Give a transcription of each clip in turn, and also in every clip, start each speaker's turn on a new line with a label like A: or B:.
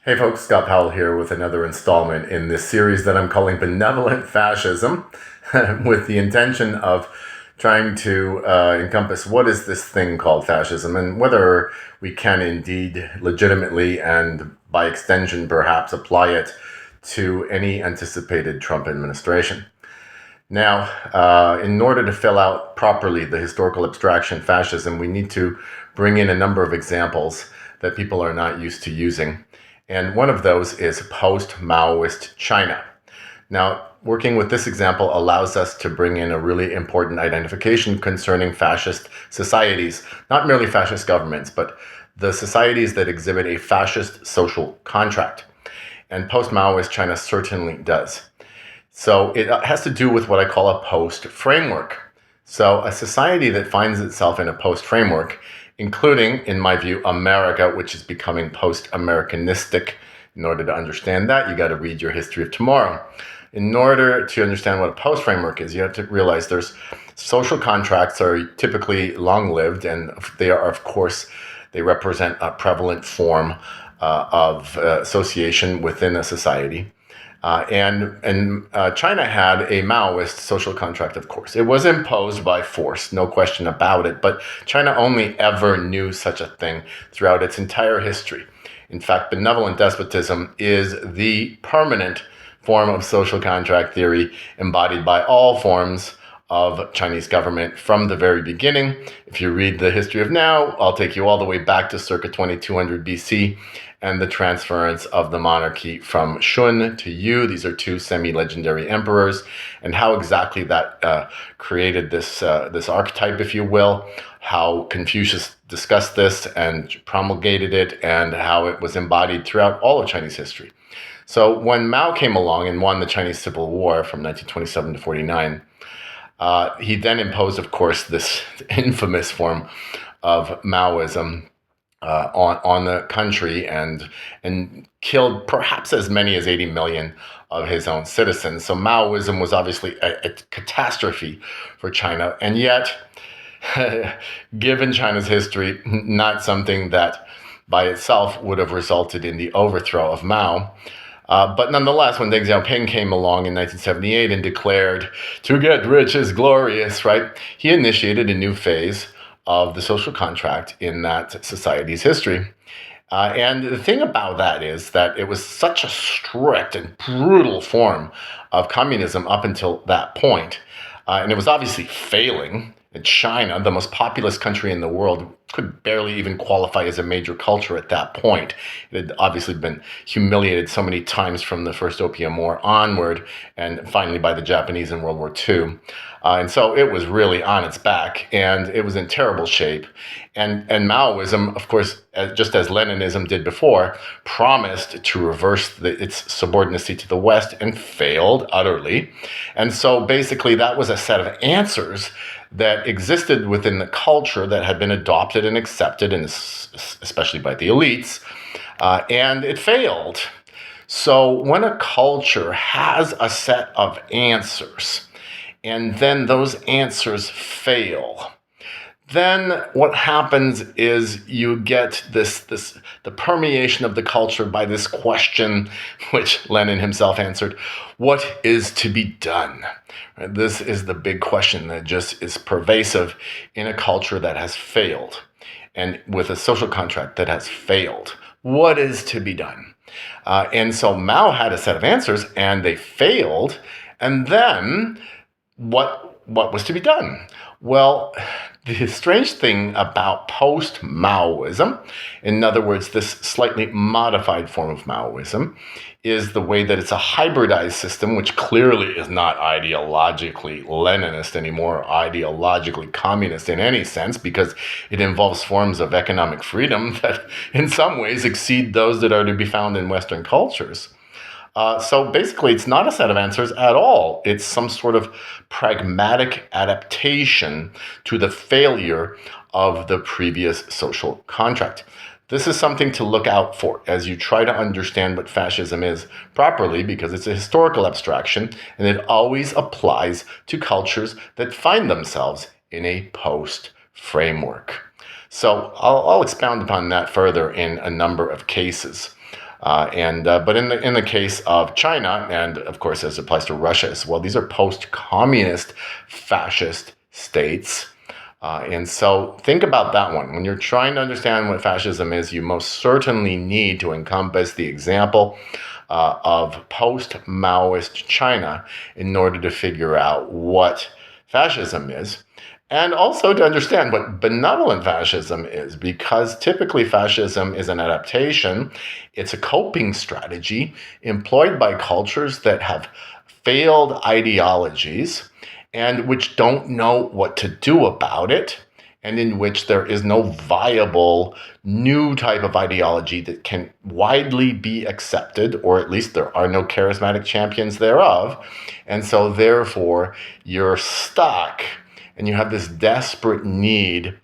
A: Hey folks, Scott Powell here with another installment in this series that I'm calling Benevolent Fascism, with the intention of trying to encompass what is this thing called fascism and whether we can indeed legitimately and by extension perhaps apply it to any anticipated Trump administration. Now, in order to fill out properly the historical abstraction fascism, we need to bring in a number of examples that people are not used to using. And one of those is post-Maoist China. Now, working with this example allows us to bring in a really important identification concerning fascist societies, not merely fascist governments, but the societies that exhibit a fascist social contract. And post-Maoist China certainly does. So it has to do with what I call a post framework. So a society that finds itself in a post framework, including, in my view, America, which is becoming post-Americanistic. In order to understand that, you got to read your History of Tomorrow. In order to understand what a post framework is, you have to realize there's social contracts are typically long-lived, and they are, of course, they represent a prevalent form of association within a society. And China had a Maoist social contract, of course. It was imposed by force, no question about it, but China only ever knew such a thing throughout its entire history. In fact, benevolent despotism is the permanent form of social contract theory embodied by all forms of Chinese government from the very beginning. If you read the history of now, I'll take you all the way back to circa 2200 BC and the transference of the monarchy from Shun to Yu. These are two semi-legendary emperors, and how exactly that created this archetype, if you will, how Confucius discussed this and promulgated it, and how it was embodied throughout all of Chinese history. So when Mao came along and won the Chinese Civil War from 1927 to 49, he then imposed, of course, this infamous form of Maoism on the country and killed perhaps as many as 80 million of his own citizens. So Maoism was obviously a catastrophe for China, and yet, given China's history, not something that by itself would have resulted in the overthrow of Mao. But nonetheless, when Deng Xiaoping came along in 1978 and declared, "To get rich is glorious," right? He initiated a new phase of the social contract in that society's history. And the thing about that is that it was such a strict and brutal form of communism up until that point. And it was obviously failing. China, the most populous country in the world, could barely even qualify as a major culture at that point. It had obviously been humiliated so many times from the First Opium War onward, and finally by the Japanese in World War II. And so it was really on its back, and it was in terrible shape. And Maoism, of course, just as Leninism did before, promised to reverse its subordinacy to the West and failed utterly. And so basically that was a set of answers that existed within the culture that had been adopted and accepted, and especially by the elites, and it failed. So when a culture has a set of answers, and then those answers fail, then what happens is you get the permeation of the culture by this question, which Lenin himself answered: what is to be done? This is the big question that just is pervasive in a culture that has failed, and with a social contract that has failed. What is to be done? And so Mao had a set of answers, and they failed. And then what was to be done? Well, the strange thing about post-Maoism, in other words, this slightly modified form of Maoism, is the way that it's a hybridized system, which clearly is not ideologically Leninist anymore, ideologically communist in any sense, because it involves forms of economic freedom that in some ways exceed those that are to be found in Western cultures. So basically, it's not a set of answers at all. It's some sort of pragmatic adaptation to the failure of the previous social contract. This is something to look out for as you try to understand what fascism is properly, because it's a historical abstraction and it always applies to cultures that find themselves in a post framework. So I'll expound upon that further in a number of cases. But in the case of China, and of course as it applies to Russia as well, these are post-communist fascist states. And so think about that one. When you're trying to understand what fascism is, you most certainly need to encompass the example of post-Maoist China in order to figure out what fascism is. And also to understand what benevolent fascism is, because typically fascism is an adaptation. It's a coping strategy employed by cultures that have failed ideologies and which don't know what to do about it, and in which there is no viable new type of ideology that can widely be accepted, or at least there are no charismatic champions thereof. And so therefore you're stuck and you have this desperate need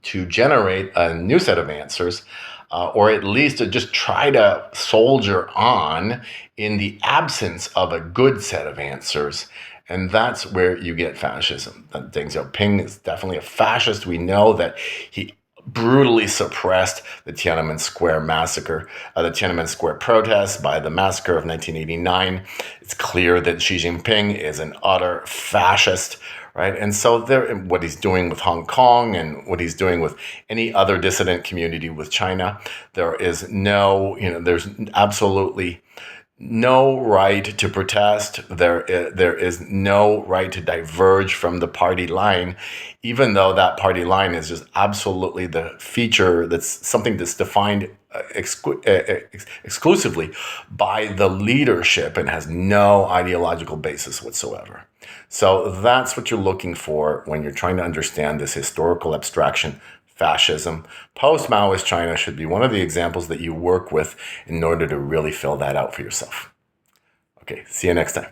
A: to generate a new set of answers, or at least to just try to soldier on in the absence of a good set of answers. And that's where you get fascism. Deng Xiaoping is definitely a fascist. We know that he brutally suppressed the Tiananmen Square massacre, the Tiananmen Square protests by the massacre of 1989. It's clear that Xi Jinping is an utter fascist, right? And so what he's doing with Hong Kong and what he's doing with any other dissident community with China, there's absolutely no right to protest. There is no right to diverge from the party line, even though that party line is just absolutely the feature that's something that's defined exclusively by the leadership and has no ideological basis whatsoever. So that's what you're looking for when you're trying to understand this historical abstraction, fascism. Post-Maoist China should be one of the examples that you work with in order to really fill that out for yourself. Okay, see you next time.